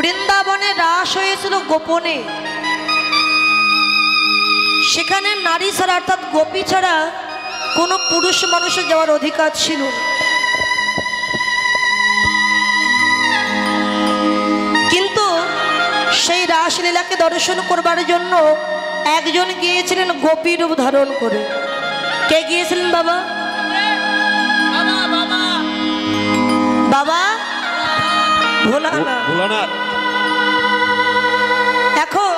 বৃন্দাবনে রাস হয়েছিল গোপনে। সেখানে নারী ছাড়া অর্থাৎ গোপী ছাড়া কোনো পুরুষ মানুষের যাওয়ার অধিকার ছিল না। কিন্তু সেই রাসলীলাকে দর্শন করবার জন্য একজন গিয়েছিলেন গোপী রূপ ধারণ করে। কে গিয়েছিলেন বাবা? বাবা ভোলানাথ। এখন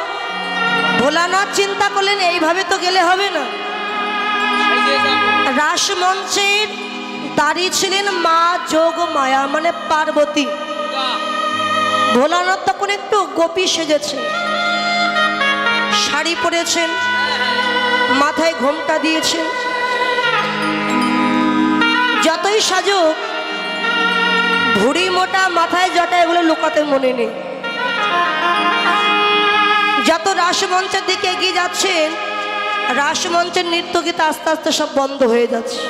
ভোলানাথ চিন্তা করলেন এইভাবে তো গেলে হবে না। রাসমঞ্চের দাঁড়িয়ে ছিলেন মা যোগ মায়া মানে পার্বতী। ভোলানাথ তখন একটু গোপী সেজেছে, শাড়ি পরেছেন, মাথায় ঘোমটা দিয়েছেন। যতই সাজুক ভুড়ি মোটা মাথায় জটা এগুলো লুকাতে মনে নেই। যত রাসমঞ্চের দিকে এগিয়ে যাচ্ছেন রাসমঞ্চের নৃত্যগীত আস্তে আস্তে সব বন্ধ হয়ে যাচ্ছে।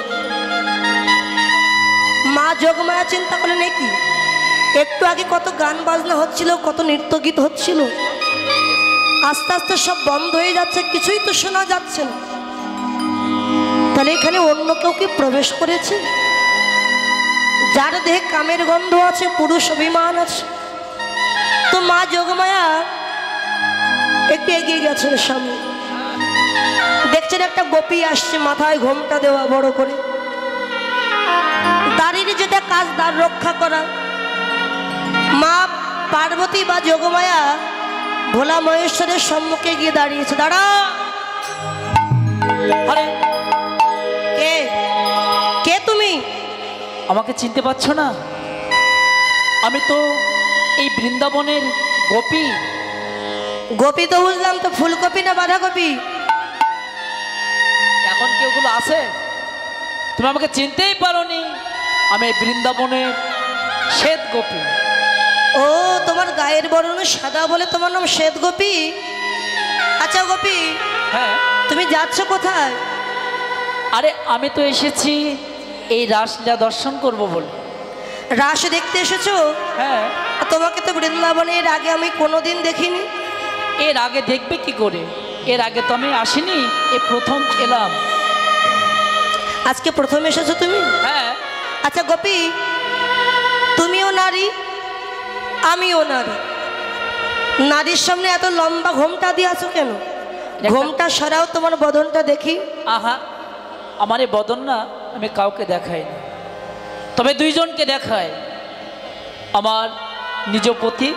মা যোগমায়া চিন্তা করলেন কি একটু আগে কত গান বাজনা হচ্ছিল, কত নৃত্যগীত হচ্ছিল, আস্তে আস্তে সব বন্ধ হয়ে যাচ্ছে, কিছুই তো শোনা যাচ্ছে না। তাহলে এখানে অন্য কেউ কি প্রবেশ করেছে? যার দেহে কামের গন্ধ আছে, পুরুষ অভিমান আছে। তো মা যোগমায়া একটু এগিয়ে গেছেন সামনে, দেখছেন একটা গোপী আসছে, মাথায় ঘোমটা দেওয়া বড় করে, দাঁড়িয়ে যেটা কাজ দ্বার রক্ষা করা। মা পার্বতী বা যোগমায়া ভোলা মহেশ্বরের সম্মুখে গিয়ে দাঁড়িয়েছে। দাঁড়া। আরে কে কে তুমি? আমাকে চিনতে পারছো না? আমি তো এই বৃন্দাবনের গোপী। গোপী তো বুঝলাম, তো ফুলকপি না বাঁধাকপি? এখন কি ওগুলো আছে? তুমি আমাকে চিনতেই পারোনি। আমি বৃন্দাবনের শ্বেত গোপী। ও, তোমার গায়ের বর্ণ সাদা বলে তোমার নাম শ্বেত গোপী? আচ্ছা গোপী, হ্যাঁ, তুমি যাচ্ছ কোথায়? আরে আমি তো এসেছি এই রাসলীলা দর্শন করব বলে। রাস দেখতে এসেছো? হ্যাঁ। তোমাকে তো বৃন্দাবনের আগে আমি কোনোদিন দেখিনি। এর আগে দেখবে কি করে? এর আগে তো আমি আসিনি, এই প্রথম এলাম। আজকে প্রথম এসেছো তুমি? হ্যাঁ। আচ্ছা গোপী, তুমিও নারী আমিও নারী, নারীর সামনে এত লম্বা ঘোমটা দিয়ে আছো কেন? ঘোমটা সরাও, তোমার বদনটা দেখি। আহা, আমার এই বদন না আমি কাউকে দেখাই না, তবে দুইজনকে দেখাই। আমার নিজ পতি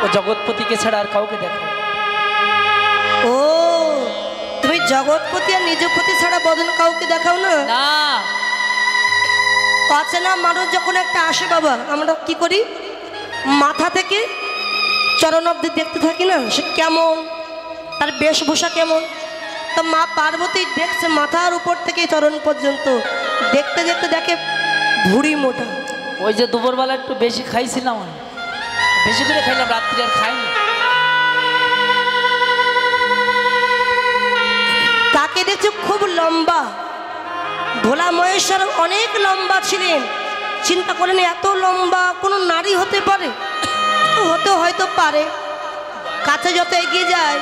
ও জগৎপতিকে ছাড়া আর কাউকে দেখাই। ও, তুমি জগৎপতি আর নিজপতি ছাড়া বদন কাউকে দেখাও না? না। আছে না, মানুষ যখন একটা আসে বাবা, আমরা কি করি, মাথা থেকে চরণ অবধি দেখতে থাকি না, সে কেমন, তার বেশভূষা কেমন। তো মা পার্বতী দেখছে মাথার উপর থেকে চরণ পর্যন্ত, দেখতে দেখতে দেখে ভুড়ি মোটা। ওই যে দুপুরবেলা একটু বেশি খাইছিলাম, বেশি করে খাইলাম, রাত্রি আর খাইনি। তাকে দেখছো খুব লম্বা। ভোলা মহেশ্বর অনেক লম্বা ছিলেন। চিন্তা করেন এত লম্বা কোনো নারী হতে পারে? হতে হয়তো পারে। কাছে যত এগিয়ে যায়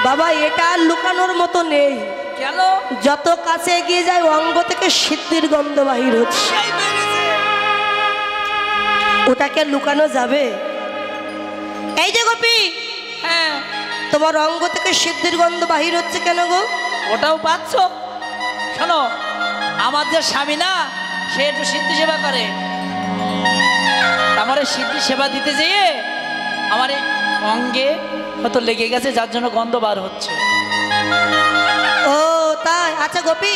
বাবা, এটা আর লুকানোর মতো নেই। কেন? যত কাছে এগিয়ে যায় অঙ্গ থেকে সিদ্ধির গন্ধ বাহির হচ্ছে। ওটাকে লুকানো যাবে? এই যে গোপী, হ্যাঁ, তোমার অঙ্গ থেকে সিদ্ধির গন্ধ বাহির হচ্ছে কেন গো? ওটাও পাচ্ছ? শোনো, আমার যে স্বামী না, সে একটু সিদ্ধি সেবা করে। আমার সিদ্ধি সেবা দিতে যেয়ে আমার অঙ্গে হয়তো লেগে গেছে, যার জন্য গন্ধ বার হচ্ছে। ও তাই? আচ্ছা গোপী,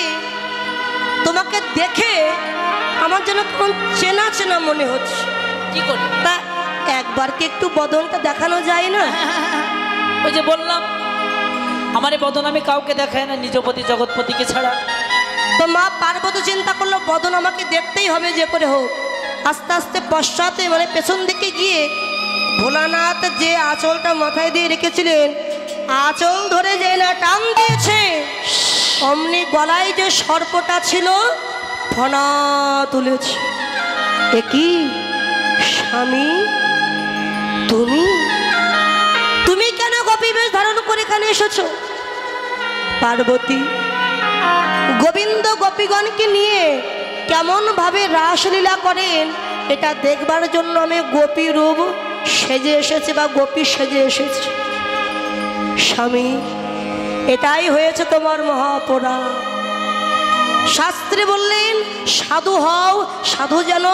তোমাকে দেখে আমার যেন কেমন চেনা চেনা মনে হচ্ছে। কি করি? তা একবার কি একটু বদনটা দেখানো যায় না? ওই যে বললাম, আমার এই বদন আমি কাউকে দেখাই না, নিজপতি জগৎপতিকে ছাড়া। তো মা পার্বতী চিন্তা করলো বদন আমাকে দেখতেই হবে যে করে হোক। আস্তে আস্তে পশ্চাতে মানে পেছন দিকে গিয়ে ভোলানাথ যে আঁচলটা মাথায় দিয়ে রেখেছিলেন, আঁচল ধরে যে না টান দিয়েছে, অমনি গলায় যে সর্পটা ছিল ফনা তুলেছে। এ কি স্বামী? তুমি তুমি কেন গোপী বেশ ধারণ করে এখানে এসেছো? পার্বতী, গোবিন্দ গোপীগণকে নিয়ে কেমন ভাবে রাসলীলা করেন এটা দেখবার জন্য আমি গোপী রূপ সেজে এসেছি বা গোপী সেজে এসেছি। স্বামী, এটাই হয়েছে তোমার মহাপরাধ। শাস্ত্রে বললেন সাধু হও, সাধু যেন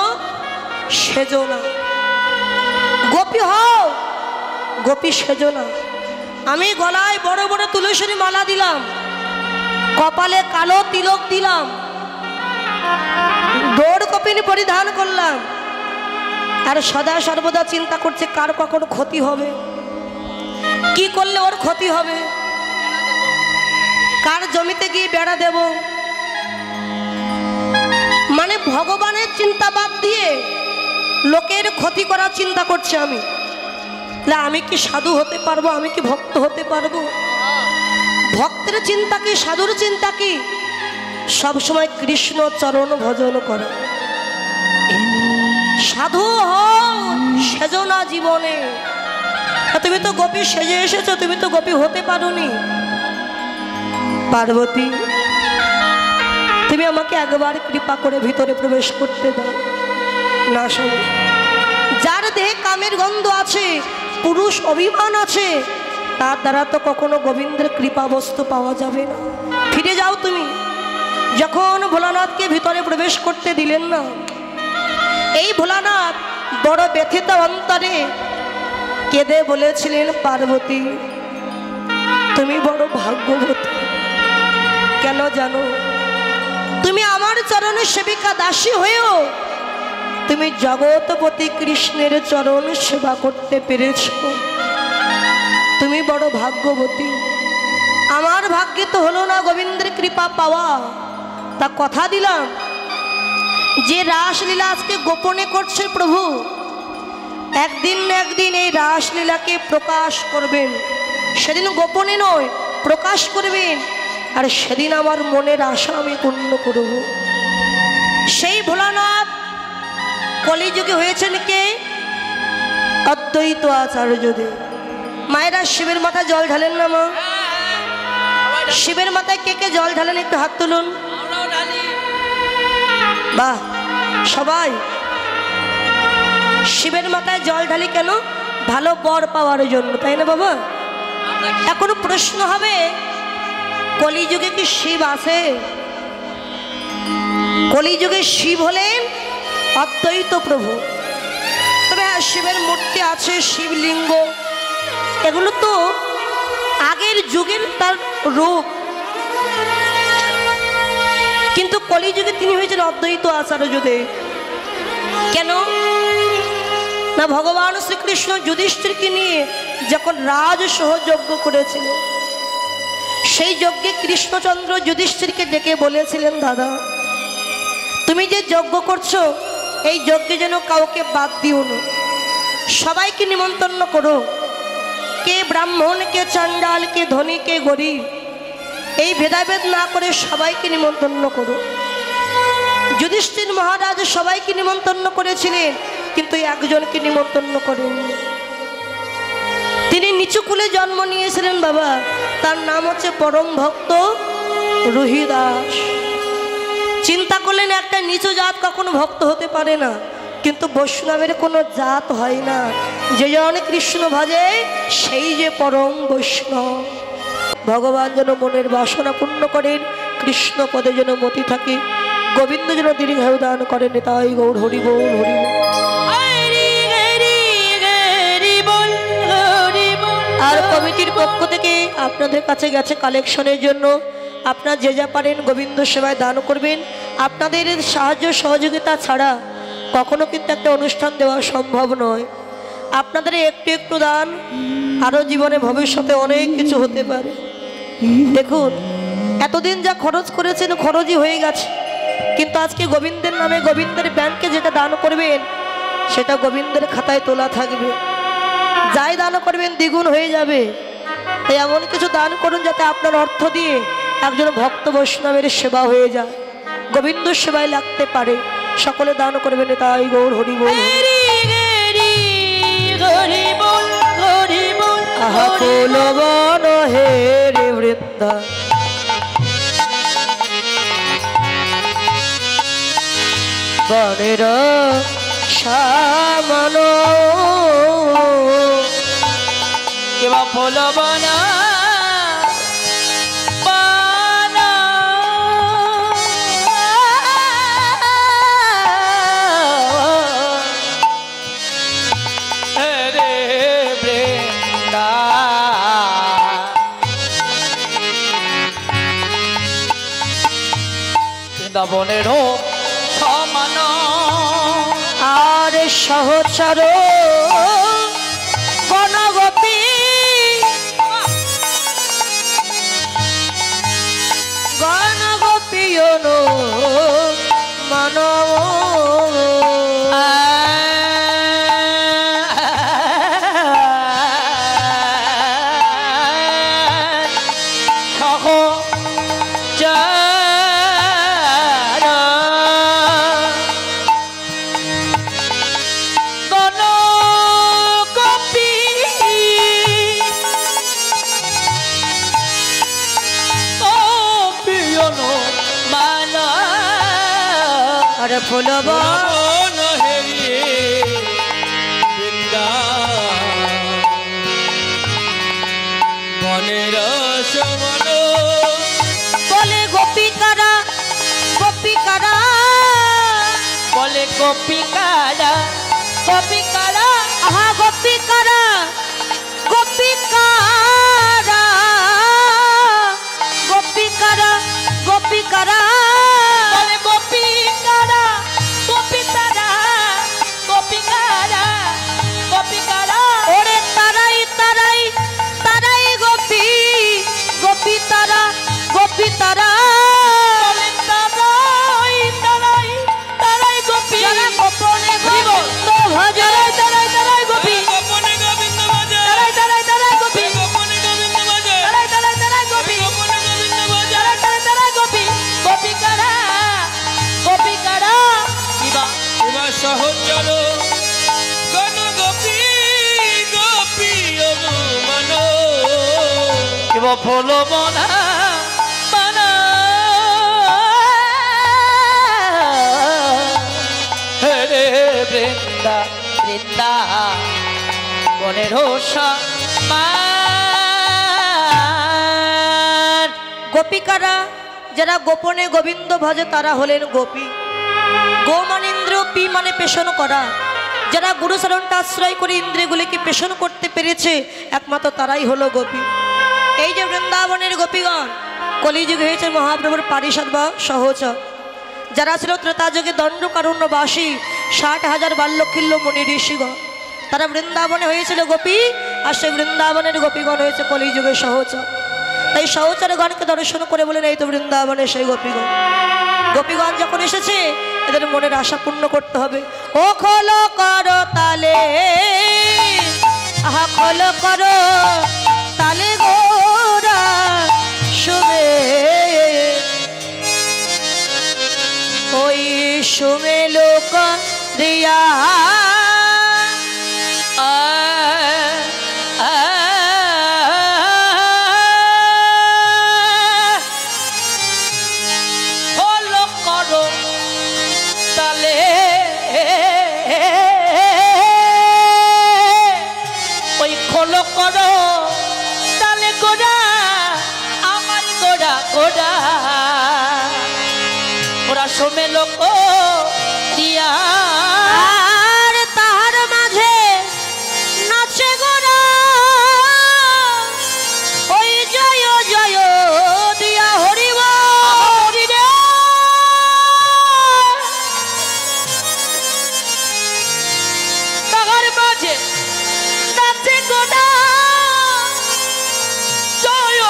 সেজো না। গোপী হও, গোপী সেজো না। আমি গলায় বড় বড় তুলসীর মালা দিলাম, কপালে কালো তিলক দিলাম, দৌড় কপিনি পরিধান করলাম, আর সদা সর্বদা চিন্তা করছে কার কখন ক্ষতি হবে, কি করলে ওর ক্ষতি হবে, কার জমিতে গিয়ে বেড়া দেব। মানে ভগবানের চিন্তা বাদ দিয়ে লোকের ক্ষতি করার চিন্তা করছে। আমি কি সাধু হতে পারবো? আমি কি ভক্ত হতে পারবো? ভক্তের চিন্তা কি, সাধুর চিন্তা কি? সবসময় কৃষ্ণ চরণ ভজন করে। সাধু হও, সেজো না জীবনে। তুমি তো গোপী সেজে এসেছো, তুমি তো গোপী হতে পারোনি। পার্বতী, তুমি আমাকে একবার কৃপা করে ভিতরে প্রবেশ করতে দাও না। শোনো, যার দেহে কামের গন্ধ আছে, পুরুষ অভিমান আছে, তার দ্বারা তো কখনো গোবিন্দের কৃপা বস্তু পাওয়া যাবে না। ফিরে যাও তুমি। যখন ভোলানাথকে ভিতরে প্রবেশ করতে দিলেন না, এই ভোলানাথ বড় ব্যথিত অন্তরে কেঁদে বলেছিলেন, পার্বতী তুমি বড় ভাগ্যবতী। কেন জানো? তুমি আমার চরণের সেবিকা দাসী হয়েও তুমি জগৎপতি কৃষ্ণের চরণ সেবা করতে পেরেছ। তুমি বড় ভাগ্যবতী। আমার ভাগ্যে তো হলো না গোবিন্দের কৃপা পাওয়া। তা কথা দিলাম যে রাসলীলা আজকে গোপনে করছে প্রভু, একদিন না একদিন এই রাসলীলাকে প্রকাশ করবেন। সেদিন গোপনে নয়, প্রকাশ করবেন। আর সেদিন আমার মনের আশা আমি পূর্ণ করব। সেই ভোলানাথ কলিযুগে হয়েছেন কে? অদ্বৈত আচার্যদেব। মায়েরা শিবের মাথায় জল ঢালেন না মা? শিবের মাথায় কে কে জল ঢালেন একটু হাত তুলুন। বাহ, সবাই শিবের মাথায় জল ঢালি কেন? ভালো বর পাওয়ার জন্য, তাই না বাবা? এখন প্রশ্ন হবে, কলিযুগে কি শিব আছে? কলিযুগে শিব হলেন অদ্বৈত প্রভু। তবে হ্যাঁ, শিবের মূর্তি আছে, শিবলিঙ্গ, এগুলো তো আগের যুগের তার রূপ। কিন্তু কলিযুগে তিনি হয়েছেন অদ্বৈত আচার্যদেব। কেন না, ভগবান শ্রীকৃষ্ণ যুধিষ্ঠিরকে নিয়ে যখন রাজসহ যজ্ঞ করেছিলেন, সেই যজ্ঞে কৃষ্ণচন্দ্র যুধিষ্ঠিরকে ডেকে বলেছিলেন, দাদা তুমি যে যজ্ঞ করছো এই যজ্ঞে যেন কাউকে বাদ দিও না, সবাইকে নিমন্ত্রণ করো। কে ব্রাহ্মণ, কে চাণ্ডাল, কে ধনী, কে গরিব, এই ভেদাভেদ না করে সবাইকে নিমন্ত্রণ করো। যুধিষ্ঠির মহারাজ সবাইকে নিমন্ত্রণ করেছিলেন, কিন্তু একজনকে নিমন্ত্রণ করেননি। তিনি নিচু কুলে জন্ম নিয়েছিলেন বাবা, তার নাম হচ্ছে পরম ভক্ত রুহিদাস। চিন্তা করলেন একটা নিচু জাত কখনো ভক্ত হতে পারে না, কিন্তু বৈষ্ণবের কোনো জাত হয় না। যে জন কৃষ্ণ ভজে সেই যে পরম বৈষ্ণব। ভগবান যেন মনের বাসনা পূর্ণ করেন, কৃষ্ণ পদে যেন মতি থাকে, গোবিন্দ যেন দীর্ঘায়ু দান করেন। তাই গৌর হরি বল, হরি বল। আর কমিটির পক্ষ থেকে আপনাদের কাছে গেছে কালেকশনের জন্য। আপনারা যে যা পারেন গোবিন্দ সেবায় দান করবেন। আপনাদের সাহায্য সহযোগিতা ছাড়া কখনো কিন্তু একটা অনুষ্ঠান দেওয়া সম্ভব নয়। আপনাদের একটু একটু দান আরও জীবনে ভবিষ্যতে অনেক কিছু হতে পারে। দেখুন, এতদিন যা খরচ করেছেন খরচই হয়ে গেছে, কিন্তু আজকে গোবিন্দের নামে গোবিন্দের ব্যাংকে যেটা দান করবেন সেটা গোবিন্দের খাতায় তোলা থাকবে। যাই দান করবেন দ্বিগুণ হয়ে যাবে। তাই এমন কিছু দান করুন যাতে আপনার অর্থ দিয়ে একজন ভক্ত বৈষ্ণবের সেবা হয়ে যায়, গোবিন্দ সেবায় লাগতে পারে। সকলে দান করবেন। তাই গৌর হরি বল। ফুলবন হে রে বৃন্দা বনের সামন কেবা ফুলবনা বৃন্দাবনের সমান আর সহচর গণগোপী গণগোপীয়ন মন ফুলব বনের সমান বলে গোপিকারা গোপিকারা বলে গোপিকারা গোপিকারা আহা গোপিকারা গোপিকারা গোপিকারা গোপিকারা বলে গোপিকারা গোপিকারা গোপিকারা গোপিকারা ওরে তারাই তারাই তারাই গোপী গোপী তারা গোপী তারা বলে তারাই তারাই তারাই গোপী যারা গোপনে গোবিন্দ ভজে তারাই তারাই গোপী গোপনে গোবিন্দ ভজে তারাই তারাই তারাই গোপী গোপনে গোবিন্দ ভজে তারাই তারাই তারাই গোপী গোপনে গোবিন্দ ভজে তারাই তারাই তারাই গোপী গোপিকারা গোপিকারা কিবা এবার সহজ চলো গণ গোপী গোপী অনুমান কিবা ফুলবনা বানা রে বৃন্দা বৃন্দা বনের সমান গোপিকারা যারা গোপনে গোবিন্দ ভজে তারা হলেন গোপী গো মানে ইন্দ্রিয় পি মানে পেষণ করা যারা গুরু শরণটা আশ্রয় করে ইন্দ্রিয়গুলিকে পেষণ করতে পেরেছে একমাত্র তারাই হলো গোপী এই যে বৃন্দাবনের গোপীগণ কলিযুগ হয়েছে মহাপ্রভুর পারিষদ বা সহচর যারা ছিল ত্রেতাযুগে দণ্ডকারণ্যবাসী 60,000 বাল্যখিল্য মুনি ঋষিগণ তারা বৃন্দাবনে হয়েছিল গোপী আর সেই বৃন্দাবনের গোপীগণ হয়েছে কলিযুগের সহচর তাই সহচরগণকে দর্শন করে বলেন এই তো বৃন্দাবনের সেই গোপীগণ গোপীগণ যখন এসেছে এদের মনের আশা পূর্ণ করতে হবে ও খোলো করো তালে আহা খোলো করো তালে গোরা শুবে ওই শুমে লোক রিয়া হলো করো তালে ওই খোলো করো তালে গোড়া আমার গোড়া গোড়া ওরা সোমে লোক দিয়া আর তাহার মাঝে নাচে গোরা ওই জয় জয় দিয়া হরিব হরিবে তাহার মাঝে নাচে গোড়া জয়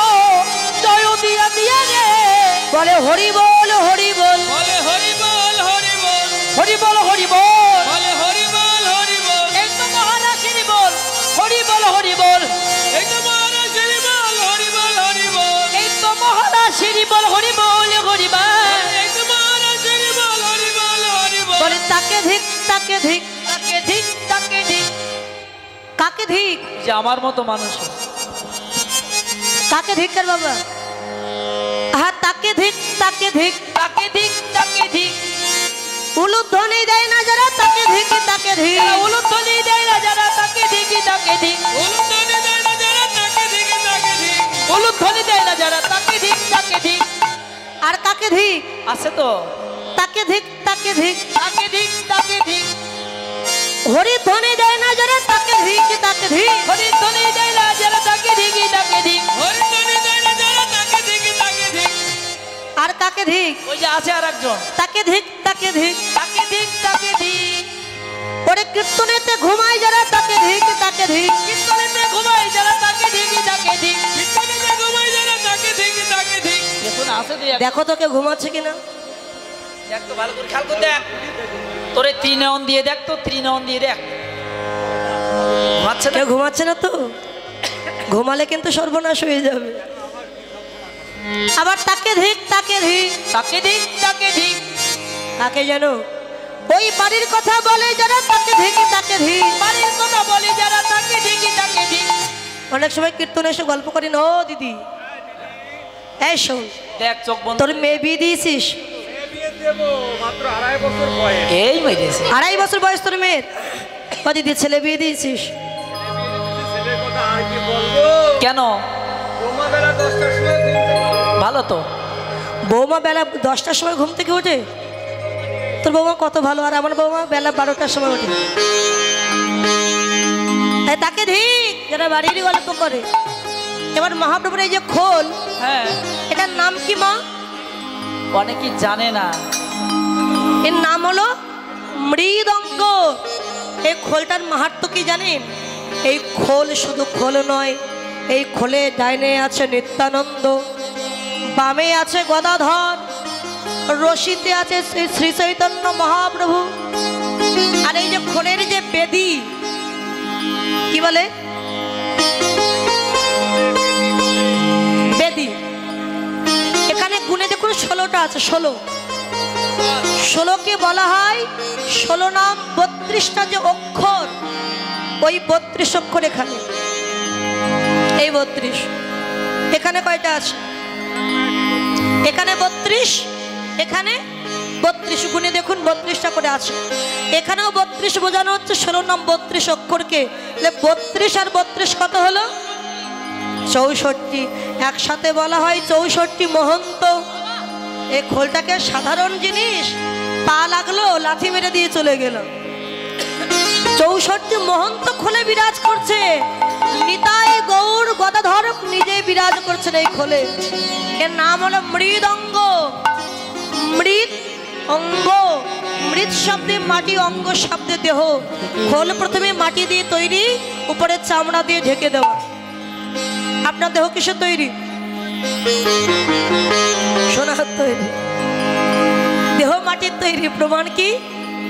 জয় দিয়া দিয়া রে বলে হরি বল হরি বল বলে হরি বল হরি বল হরি বল হরি বল বলে হরি বল হরি বল এই তো মহারাশির বল হরি বল হরি বল এই তো মহারাজের বল হরি বল হরি বল এই তো মহারাশির বল হরি বল হরি বল এই তো মহারাজের বল হরি বল হরি বল বলে তাকে ধিক তাকে ধিক তাকে ধিক তাকে ধিক কাকে ধিক যে আমার মতো মানুষ তাকে ধিক্কার বাবা, হ্যাঁ তাকে ধিক, তাকে ধিক, তাকে ধিক, তাকে ধিক। উলুধ্বনি দেয় না যারা তাকে ধিক, তাকে ধিক। যারা উলুধ্বনি দেয় না যারা তাকে ধিক, তাকে ধিক। উলুধ্বনি দেয় না যারা তাকে ধিক, তাকে ধিক। উলুধ্বনি দেয় না যারা তাকে ধিক, তাকে ধিক। আর কাকে ধিক? আছে তো, তাকে ধিক, তাকে ধিক। তাকে ধিক, তাকে ধিক। হরিধ্বনি দেয় না যারা তাকে ধিক, তাকে ধিক। হরিধ্বনি দেয় না যারা তাকে ধিক, তাকে ধিক। হরিধ্বনি দেয় না যারা তাকে ধিক, তাকে ধিক। আর কাকে ধিক? ওই যে আছে আর একজন, তাকে ধিক, তাকে ধিক। তাকে ধিক, তাকে ধিক। ওরে কীর্তনেতে ঘুমায় যারা তাকে ধিক, তাকে ধিক। কীর্তনেতে ঘুমায় যারা তাকে ধিক, তাকে ধিক। কীর্তনেতে ঘুমায় যারা তাকে ধিক, তাকে ধিক। দেখুন আছে দুই এক। দেখো তোকে ঘুমাচ্ছে কিনা। দেখ তো ভালো করে খেয়াল করে দেখ। তোরে ত্রিনয়ন দিয়ে দেখ তো, ত্রিনয়ন দিয়ে দেখ। ঘুমাচ্ছে না? কেউ ঘুমাচ্ছে না তো? ঘুমালে কিন্তু সর্বনাশ হয়ে যাবে। আবার তাকে ধিক, তাকে ধিক। তাকে ধিক, তাকে ধিক। তাকে জানো ওই বাড়ির কথা বলে যারা তাকে ধিক, তাকে ধিক। বাড়ির কথা বলে যারা তাকে ধিক, তাকে ধিক। অনেক সময় কীর্তনে এসে গল্প করি না, ও দিদি এই শোন, দেখ চোখ বন্ধ। তোর মেয়ে বিয়ে দিয়েছিস? এই মেরেছে। 2.5 বছর বয়স তোর মেয়ের। ও দিদি ছেলে বিয়ে দিয়েছিস? কেন? ভালো তো। বৌমা বেলা 10টার সময় ঘুম থেকে ওঠে? তোর বৌমা কত ভালো, আর আমার বৌমা বেলা 12টার সময় ওঠে। তাই তাকে ধিক যারা বাড়িরই গল্প করে। এবার মহাপ্রভুর এই যে খোল, হ্যাঁ, এটার নাম কি মা? অনেকেই জানে না। এর নাম হলো মৃদঙ্গ। এই খোলটার মাহাত্ম্য কি জানেন? এই খোল শুধু খোল নয়, এই খোলে ডাইনে আছে নিত্যানন্দ, বামে আছে গদাধর, রশিতে আছে শ্রী চৈতন্য মহাপ্রভু। আর এই যে খোলের যে বেদী, কি বলে বেদী, এখানে গুণে দেখুন 16টা আছে। 16কে বলা হয় 16 নাম 32টা যে অক্ষর, ওই 32 অক্ষর এখানে। এই 32, এখানে কয়টা আছে? এখানে 32, এখানে 32, গুণে দেখুন 32টা করে আছে। এখানেও 32 বোঝানো হচ্ছে 16 নাম 32 অক্ষরকে। 32 আর 32 কত হলো? 64। একসাথে বলা হয় 64 মহন্ত। এই খোলটাকে সাধারণ জিনিস, পা লাগলো লাথি মেরে দিয়ে চলে গেল। 64 মহন্ত খোলে বিরাজ করছে। নিতাই গৌর গদাধর নিজেই বিরাজ করছেন এই খোলে। এর নাম হলো মৃদঙ্গ। মৃদ অঙ্গ, মৃদ শব্দে মাটি, অঙ্গ শব্দে দেহ। খোল প্রথমে মাটি দিয়ে তৈরি, উপরে চামড়া দিয়ে ঢেকে দেওয়া। আপনার দেহ কিসের তৈরি? সোনার তৈরি। দেহ মাটির তৈরি, প্রমাণ কি?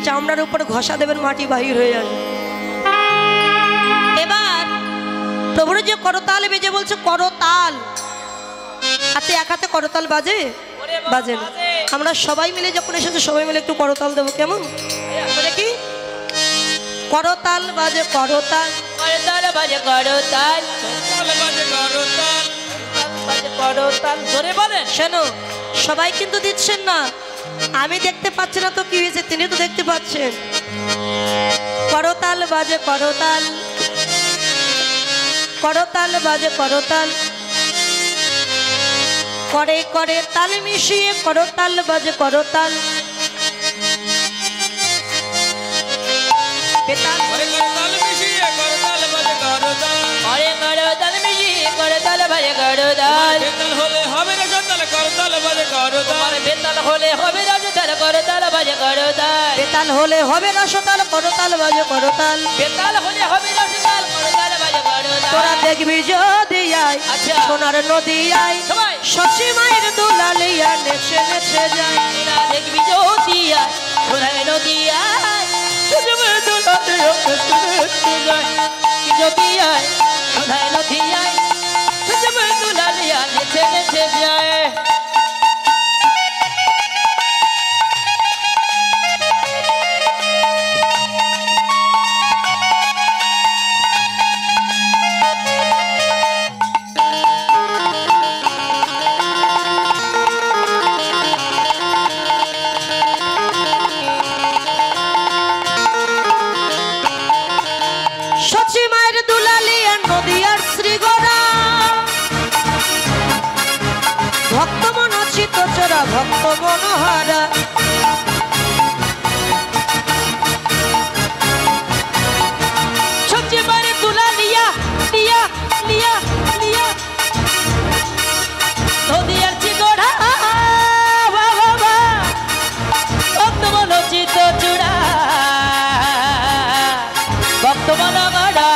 চামড়ার উপর ঘষা দেবেন, মাটি বাহির হয়ে যাবে। এবার প্রভুর যে করতাল বেজে বলছে করতাল। আচ্ছা, এক হাতে করতাল বাজে? বাজে না। আমরা সবাই মিলে যখন এসেছে, সবাই মিলে একটু করতাল দেবো, কেমন? দেখি, করতাল বাজে, করতাল, করতাল বাজে, করতাল, করতাল বাজে, করতাল। বাজে করতাল। জোরে বলেন। শোনো, সবাই কিন্তু দিচ্ছেন না। আমি দেখতে পাচ্ছি না তো কি হয়েছে, তিনি তো দেখতে পাচ্ছেন। করতাল বাজে, করতাল, করতাল বাজে, করতাল, করে করে তাল মিশিয়ে করতাল বাজে, করতাল। বেতাল করে করতাল মিশিয়ে করতাল বাজে, করতাল। করে করতাল মিশিয়ে করতাল বাজে, করতাল। বেতাল হলে হবে না সন্তাল, করতাল বাজে, করতাল। তোমার বেতাল হলে হবে রসতাল, করতাল বাজে, করতাল। বেতাল হলে হবে রসতাল, করতাল বাজে, করতাল। বেতাল হলে হবে রসতাল, করতাল বাজে, করতাল। তোরা দেখবি যদি আয় আচ্ছা। সোনার নদী আয়, সবাই শশী মায়ের দুলালিয়া নেচে নেচে যায়। তোরা দেখবি যদি আয় সোনার নদী আয়, শশী মায়ের দুলালিয়া নেচে নেচে যায়। যদি আয় সোনার নদী আয়, শশী মায়ের দুলালিয়া নেচে নেচে যায়। ভক্ত মনোহরা সবচেয়ে বারে তুলা লিয়া লিয়া লিয়া লিয়া নদিয়ার চিগড়া বাবা ভক্ত মনোচিত চূড়া ভক্ত মনোগড়া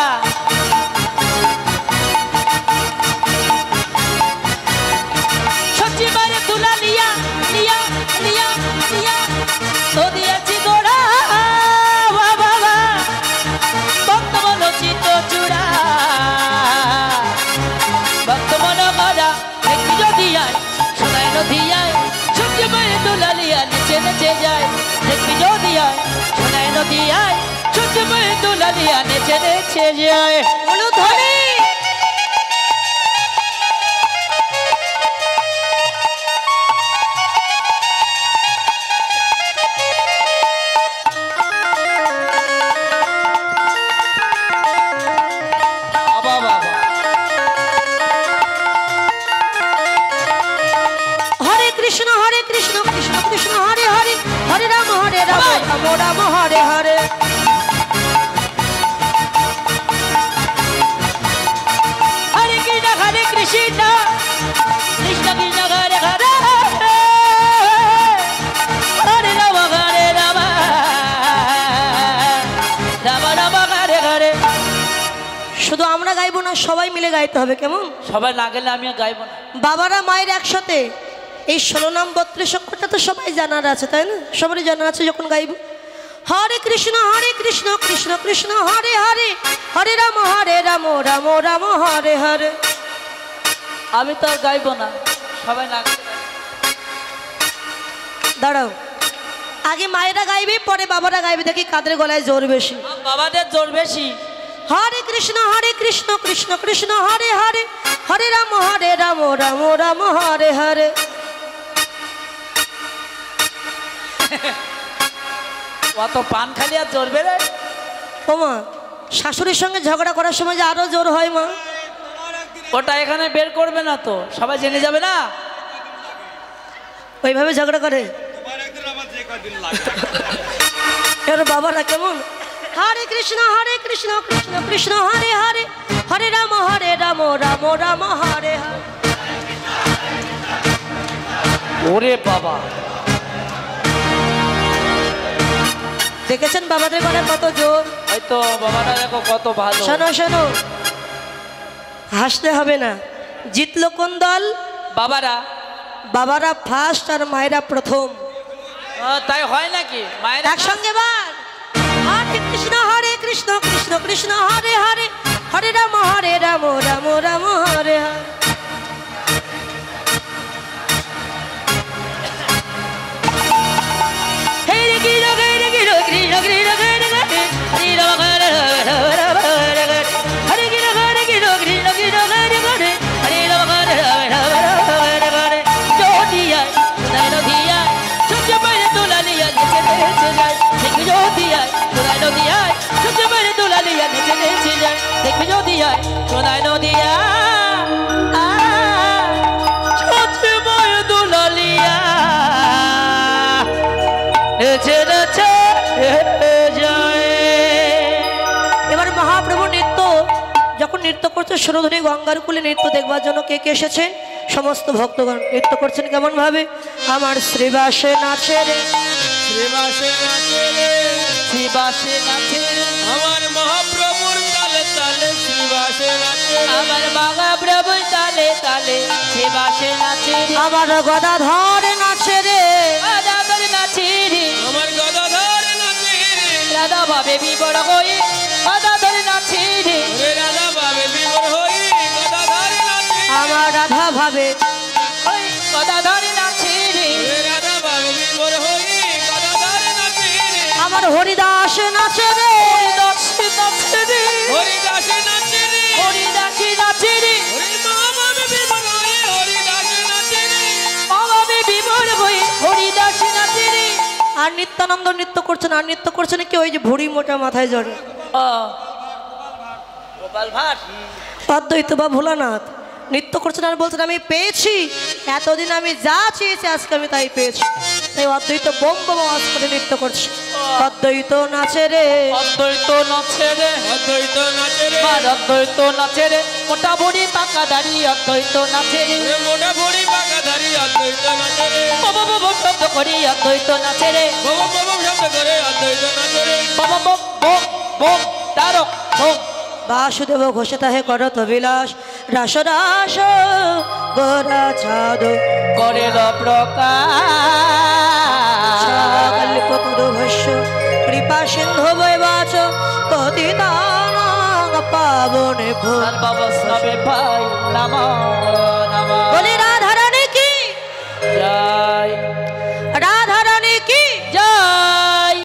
সবচেয়ে বারে তুলা লিয়া লিয়া লিয়া লিয়া নদিয়ার চিগড়া বাবা ভক্ত মনোচিত চূড়া ভক্ত মনোগড়া দেখি যদি আয় সোনায় নদী আয় সবচেয়ে বারে তুলা লিয়া নেচে নেচে যায় দেখি যদি আয় সোনায় নদী আয় সবচেয়ে বারে তুলা লিয়া নেচে নেচে যায় বলো ধরে বাবা বাবা হরে কৃষ্ণ কৃষ্ণ কৃষ্ণ হরে হরে হরে রাম ভাই। রাম রাম হরে হরে হরে কৃষ্ণ কৃষ্ণ কৃষ্ণ হরে হরে হরে রাম রাম রাম হরে হরে শুধু আমরা গাইবো না, সবাই মিলে গাইতে হবে, কেমন? সবাই না গেলে আমিও গাইব না। বাবারা মায়ের একসাথে এই 16 নাম 32 অক্ষরটা তো সবাই জানার আছে, তাই না? সবারই জানা আছে। যখন গাইব হরে কৃষ্ণ কৃষ্ণ কৃষ্ণ হরে হরে হরে রাম রাম রাম হরে হরে। আমি তো আর গাইব না, সবাই না গেলে দাঁড়াও, আগে মায়েরা গাইবে, পরে বাবারা গাইবে, দেখি কাদের গলায় জোর বেশি। বাবাদের জোর বেশি। হরে কৃষ্ণ কৃষ্ণ কৃষ্ণ হরে হরে হরে রাম রাম রাম হরে হরে। অত পান খালি আর জোর বেড়ায়। ও মা, শাশুড়ির সঙ্গে ঝগড়া করার সময় যে আরো জোর হয় মা। ওটা এখানে বের করবে না তো, সবাই জেনে যাবে না। ওইভাবে ঝগড়া করে এর বাবারা কেমন? হরে কৃষ্ণ কৃষ্ণ কৃষ্ণ হরে হরে হরে রাম রাম রাম হরে হরে। ওরে বাবা, দেখেছেন বাবাদের গলায় কত জোর? হয়তো বাবারা দেখো কত ভালো। শোনো শোনো, হাসতে হবে না। জিতলো কোন দল? বাবারা। বাবারা ফার্স্ট আর মায়েরা প্রথম। তাই হয় নাকি? মায়ের একসঙ্গে বার। হরে কৃষ্ণ কৃষ্ণ কৃষ্ণ হরে হরে হরে রাম রাম রাম হরে হরে। এবার মহাপ্রভু নৃত্য যখন নৃত্য করছে, সুরধনী গঙ্গার কুলে নৃত্য দেখবার জন্য কে কে এসেছে? সমস্ত ভক্তগণ নৃত্য করছেন কেমন ভাবে? আমার শ্রীবাসে নাচে রে, শ্রীবাসে নাচে রে, শ্রীবাসে নাচে, আমার মহাপ্রভুর তালে তালে শ্রীবাসে নাচে রে, আমার মহাপ্রভু তালে তালে শ্রীবাসে নাচে, আমার গদাধর নাচে রে, রাধাধর নাচে রে, আমার গদাধর নাচে রে, রাধা ভাবে বিবর হয়ে রাধাধর নাচে রে, ওরে রাধা ভাবে বিভোর হই গদাধর নাচে রে, আমার রাধা ভাবে ওই গদাধর নাচে রে, ওরে রাধা ভাবে বিভোর হই গদাধর নাচে রে, আমার হরিদাস নাচে রে, হরিদাস নাচে রে, হরিদাসে নাচে রে, হরিদাস নাচে রে, হরি মহাভাবে বিভোর হই হরিদাসে নাচে রে, ভাবে বিবর হয়ে হরিদাস নাচে রে। আর নিত্যানন্দ নৃত্য করছেন। আর নৃত্য করছেন কি? ওই যে ভুড়ি মোটা মাথায় জড়ে গোপাল ভাট। অদ্বৈত বা ভোলানাথ নৃত্য করছেন আর বলছেন আমি পেয়েছি এতদিন আমি যা চেয়েছি আজকে আমি তাই পেয়েছি। তাই অদ্বৈত বোম বোম আওয়াজ করে নৃত্য করছে। অদ্বৈত নাচে রে, অদ্বৈত নাচে রে, অদ্বৈত নাচে রে, আর অদ্বৈত নাচে রে, মোটা বুড়ি পাকা দাড়ি অদ্বৈত নাচে রে, এ মোটা বড়ি পাকা ধারি অদ্বৈত নাচে রে, বাবা বাবা শব্দ করি অদ্বৈত নাচে রে, বাবা বাবা শব্দ করে অদ্বৈত নাচে রে, বাবা বম বম বম তারক বম। বাসুদেব ঘোষে তাহে করত বিলাস, রাস রাস গোরা ছাদ করে প্রকাশ কল্পতরুভস্য কৃপা সিন্ধু বৈবাচ পতিতানাং পাবনে ভো। সর্ববৈষ্ণবে ভাই নমঃ নমঃ। বলি রাধারানী কি জয় রা